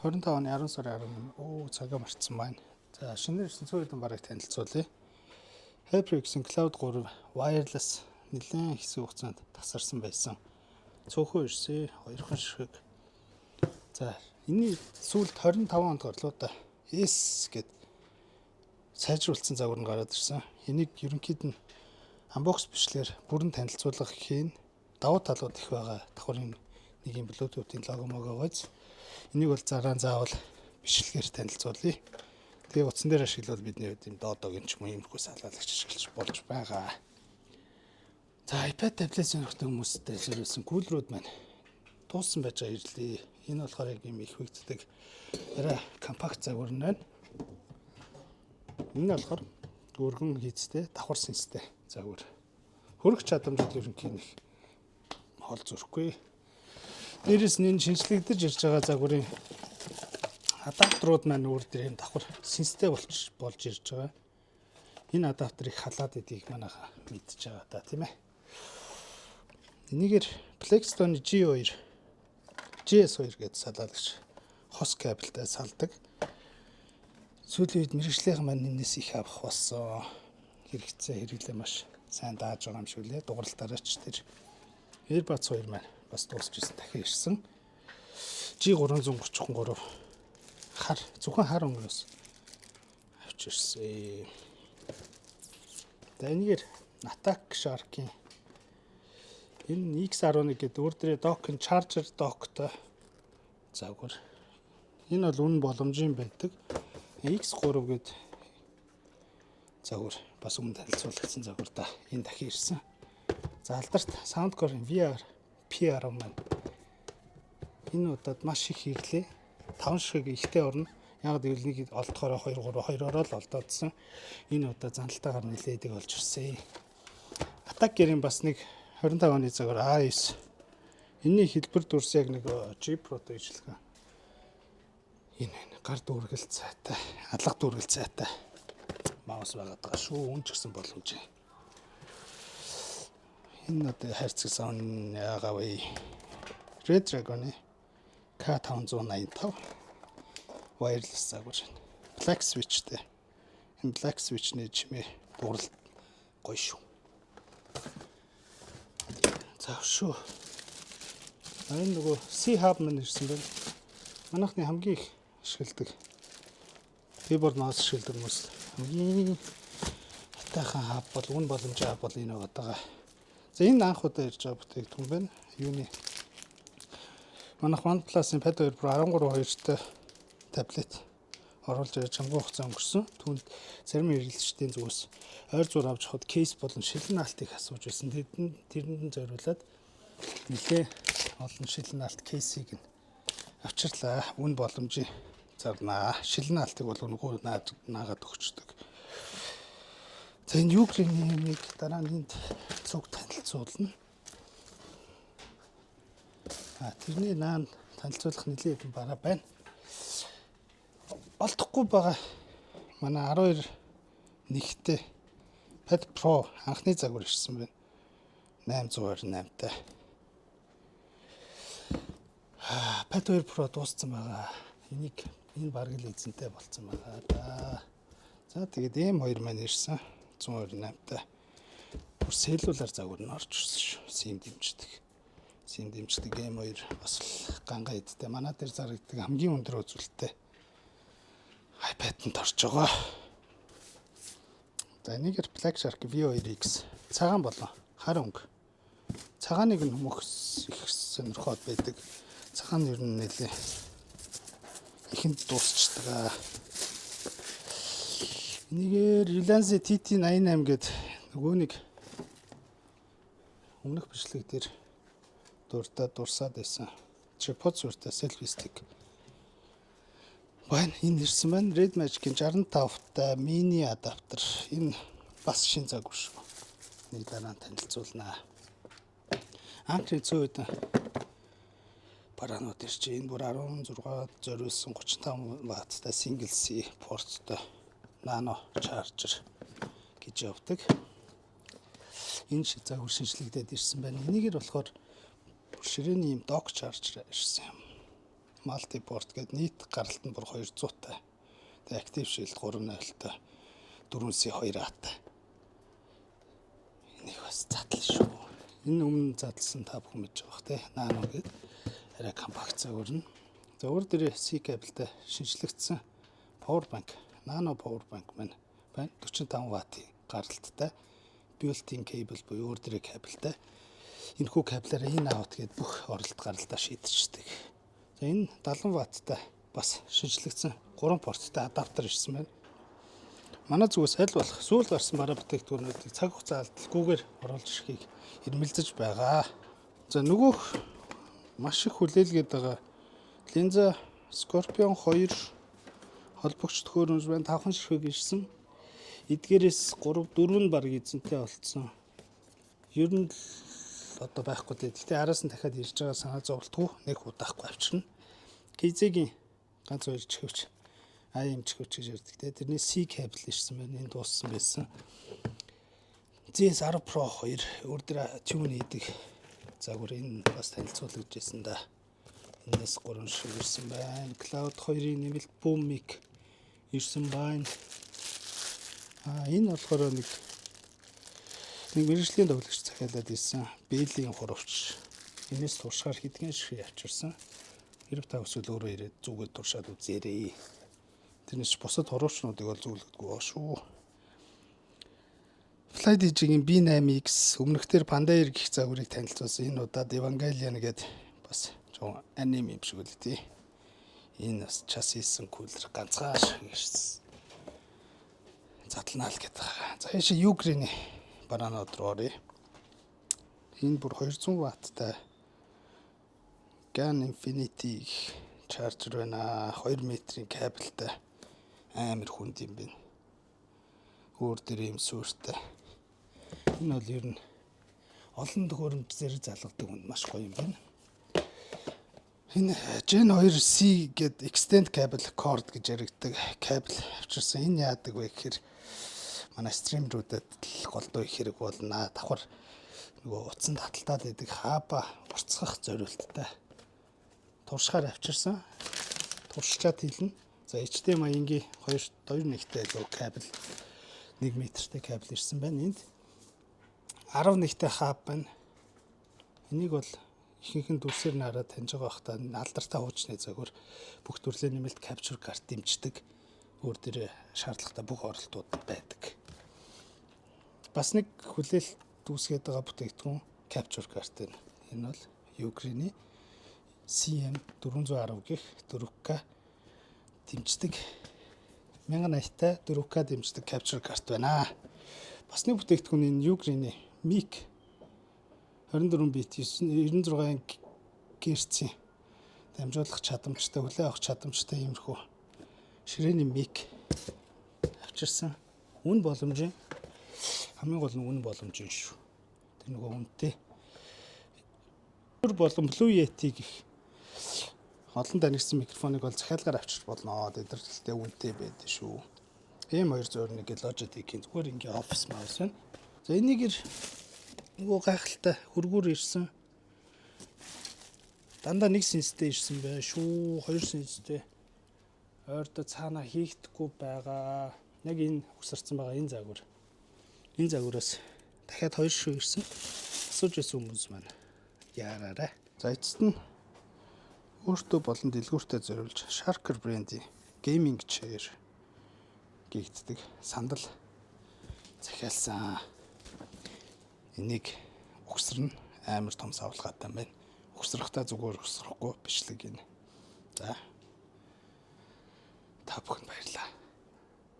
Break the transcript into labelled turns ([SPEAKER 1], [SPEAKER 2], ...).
[SPEAKER 1] 25 оны 10 сарын 10 цагаа марцсан байна. За шинээр ирсэн цөөхөн бараг танилцуулъя. HyperX-ийн Cloud 3 wireless нэлээд хэсэг хугацаанд тасарсан байсан. Цөөхөн ирсэн 2хан ширхэг. За энэний сүүлд 25 онд гарлуу да. S гэд сайжруулсан загвар нь гараад ирсэн. Энийг ерөнхийд нь unbox бичлэр бүрэн танилцуулга хийн. Давуу талууд их байгаа. Давхрын нэг юм Bluetooth-ийн лого могоогоос энийг бол заавал бичлэгээр танилцуулъя. Тэгээ утсан дээр ашиглавал бидний хувьд юм доодогийн ч юм иймэрхүү салгаалагч ашиглаж болж байгаа. За iPad таблет сонирхдаг хүмүүстэй зориулсан кулерүүд маань дууссан байж байгаа ирлээ. Энэ болохоор яг юм их хөгждөг арай компакт загвар нь байна. Энэ болохоор өргөн хийцтэй давхар сэнстэй загвар. Хөрөх чадамжууд ерөнхийд нь хол зүрхгүй. Дээрээс нь энэ шинжлэгдэж ирж байгаа загварын адаптерууд маань өөр дээр юм давхар сэнстэй болж ирж байгаа. Энэ адаптерыг халаад идэх манайха мэдж байгаа да тийм ээ. Энийгээр Plexstone GS2 гэдэг салгаалагч хос кабелтай салдаг. Сүүлийн үед мэрэгжлийн маань энэс их авах болсон. Хэрэглээ маш сайн дааж байгаа юм шиг лээ. Дугарлалтаараач тэр AirPods 2 маань бас дуусч ирсэн дахин ирсэн. G333 зөвхөн хар өнгөөс авчирсан. За энэгээр Attack Shark-ийн энэ X11 гэдэг өөр дээрээ dock-ын charger dock-той загвар. Энэ бол үнэн боломжийн байдаг. X3 гэдэг загвар бас өмнө танилцуулсан загвар да. Энэ дахин ирсэн. За алдарт Soundcore-ийн VR PR маань энэ удаад маш их ирлээ. 5 ширхэг ихтэй орно. Яг гэвэл нэг олдохороо 2-3-2-ороо л олдоодсэн. Энэ удаа зандалтайгаар нэлээдэг болж ирсэн. Attack-ийн бас нэг 25 оны загвар A9. Энэний хэлбэр дүрс яг нэг G Pro-той ижилхэн. Энэ гар дүүргэл цайтай, алга дүүргэл цайтай маус байгаад байгаа шүү. Үн ч гэсэн боломж. Энэ одоо хайрцаг саунд агавь Red Dragon-ы K585 wireless загвар. Black switchтэй. Энэ Black switch-ний чимээ дуурал гоё шүү. За шүү. Энэ нөгөө C-Hub маань ирсэн байна. Манайхны хамгийн их ашигладаг keyboard mouse ашигладаг хүмүүс хамгийн хатайхан хаб бол үн боломжтой хаб бол энэ байгаа. За энэ анх удаа ирж байгаа бүтээгдэхүүн байна. Юуны манайх OnePlus-ын Pad 2 Pro 13.2-тэй таблет оруулж ирж хамгүй хугацаа өнгөрсөн. Түүнд зарим хэрэглэгчдийн зүгээс ойр зур авч хад кейс болон шилэн наалтыг асууж байсан. Тэрэнд зориулаад нэлээ олон шилэн наалт кейсийг нь авчирлаа. Үн боломжийн зарнаа. Шилэн наалтыг бол үнгүү наагаад өгчдөг. За энэ Ukraine-ийг дараа нь цуг танилцуулна. Тэрний наан танилцуулах нэлээд бараа байна. Олдохгүй байгаа манай 12 нэгтэй Pad Pro анхны загвар ирсэн байна. 828-тай. Pad 2 Pro дууссан байгаа. Энэ бараг л эзэнтэй болцсон байгаа да. За тэгээд M2 маань ирсэн. 128-тай. Бүр селлулар загвар нь орж ирсэн шүү. SIM дэмждэг M2 бас ганга эдтэй. Манай дээр зарагддаг хамгийн өндөр үзүүлэлттэй iPad-д орж байгаа. За энийгээр Black Shark V2X цагаан болон хар өнгө. Цагааныг нь хүмүүх их сонирхоод байдаг. Цагаан нь ер нь нэлээ ихэнд дуусчдаг. Энийгээр Reliance TT88 гэдэг нөгөө нэг өмнөх бичлэг дээр дурсаад байсан. Tripod зуртай selfie stick. Байна энэ ирсэн байна. Red Magic-ийн 65-тай mini адаптер. Энэ бас шин загвар шүү. Нэг дараа нь танилцуулнаа. Анхны цөөхөн бараанууд ирж энэ бүр 16 зориулсан 35 ватттай single C порттой nano charger гэж явдаг. Энэ шиг загвар шинжлэгдээд ирсэн байна. Энийгээр болохоор ширээний юм dock charger ирсэн юм. multi-port гэдэг нийт гаралт нь бүр 200-тай. Тэгээ active shield 3.0-тай 4C2А-тай. Энийг бас задлаа шүү. Энэ өмнө задлсан та бүхэн мэдж байгаа бох те. Nano гэдэг арай компакт загвар нь. За өөр дээрээ C кабелтай шинжлэгдсэн power bank, nano power bank маань байна. 45 ваттын гаралттай built-in cable буюу өөр дээрээ кабелтай. Энэхүү кабелаараа in out гэдэг бүх оролт гаралтаа шийдчихдэг. За энэ 70 ватттай бас шинжлэгдсэн 3 порттой адаптер ирсэн байна. Манай зүгээс аль болох сүүл гарсан бараа бүтээгдэхүүнүүдийг цаг хугацаа алдалгүйгээр оруулж ирэхийг эрмэлзэж байгаа. За нөгөөх маш их хүлээлгээд байгаа Lenza Scorpion 2 холбогч төхөөрөмж байна. 5хан ширхэг ирсэн. Эдгээрээс 3 4 нь баг эзэнтэй болцсон. Ер нь одоо байхгүй дээ. Гэтэ араас нь дахиад ирж байгаа санаа зовлтгүй нэг удаахгүй авчирна. Кизегийн ганц хоёр чихвч AM чихвч гэж ярьдаг те. Тэрний C кабел ирсэн байна. Энэ дууссан байсан. ZS10 Pro 2 өөр дээр тюн хийдэг загвар энэ бас танилцуулж ирсэн да. Энэс 3 шиг ирсэн байна. Cloud 2-ын нэмэлт boom mic ирсэн байна. Энэ болохоор нэг мэргэжлийн довлогч захиалаад ирсэн. Бэйлийн хуравч. Энэс туршгаар хэдхэн ширхэг авчирсан. Хэрэг та өсвөл өөрөө ирээд зүгээд туршаад үзээрэй. Тэрнээс бусад хуравчнуудыг бол зөвлөгдөггүй баа шүү. FlyDigi-ийн B8X өмнөхдөр Pandair гэх загварыг танилцуулсан. Энэ удаад Evangelion гэдэг бас жоо анime юм шиг үл тээ. Энэ бас chassis-ын кулер ганцхан шиг ирсэн. Задлнаа л гэдэг. За яшаа Ukraine бананууд руу оръё. Энэ бүр 200 ватттай GAN Infinity чаржер байна. 2 метрийн кабелтай амар хүнд юм байна. Өөр дээр юм сүртэй. Энэ бол ер нь олон төхөөрөмж зэрэг залгадаг хүнд маш гоё юм байна. Энэ Gen 2C гэдэг extend cable cord гэж яригддаг кабел авчирсан. Энэ яадаг вэ гэхээр манай стримрүүдэд голдуу их хэрэг болно. Давхар нөгөө утсан таталтаад байдаг хаба урцгах зориулттай туршгаар авчирсан. Туршичаад хэлнэ. За HDMI-ийн 2 нэгтэй лөө кабел 1 метртэй кабел ирсэн байна. Энд 11-тэй хаб байна. Энийг бол ихэнх нь дүрсээр нь хараад таньж байгаа бах та алдартай хуучны загвар бүх төрлийн нэмэлт capture card дэмждэг. Өөр дээр шаардлагатай бүх оролтууд байдаг. Бас нэг хүлээлт дүүсгээд байгаа бүтээгдэхүүн capture card байна. Энэ бол Ukraine CM 410 гэх 4K дэмждэг 1080-тай 4K дэмждэг capture card байна. Бас нэг бүтээгдэхүүн энэ Ukraine mic 24 бит 96 Гц-ийн дамжуулах чадамжтай, хүлээн авах чадамжтай иймэрхүү ширээний mic авчирсан. Үн боломжийн хамгийн гол нь үн боломжийн шүү. Тэр нөгөө үнэтэй. Өөр болон Blue Yeti гэх олон танигдсан микрофоныг бол захиалгаар авчирч болно. Тэдэрхтээ үнэтэй байдаг шүү. M201 гэх Logitech-ийн зүгээр ингээ office mouse байна. За энийг нөгөө гайхалтай хөргүүр ирсэн. Дандаа нэг синстэй ирсэн бай шүү. 2 синстэй. Ойрдоо цаанаа хийгдэхгүй байгаа. Яг энэ үсэрсэн байгаа энэ загвар. Энэ загвараас дахиад 2 шүү ирсэн. Асууж байсан хүмүүс маань яараарай. За эцэст нь өөртөө болон дэлгүүртээ зориулж Sharker брендийн gaming chair гэгддэг сандал захиалсан. Энийг угсарна амар том савлгаатай байна. Угсрахтаа зүгээр угсрахгүй бичлэг энэ. За та бүхэнд баярлалаа.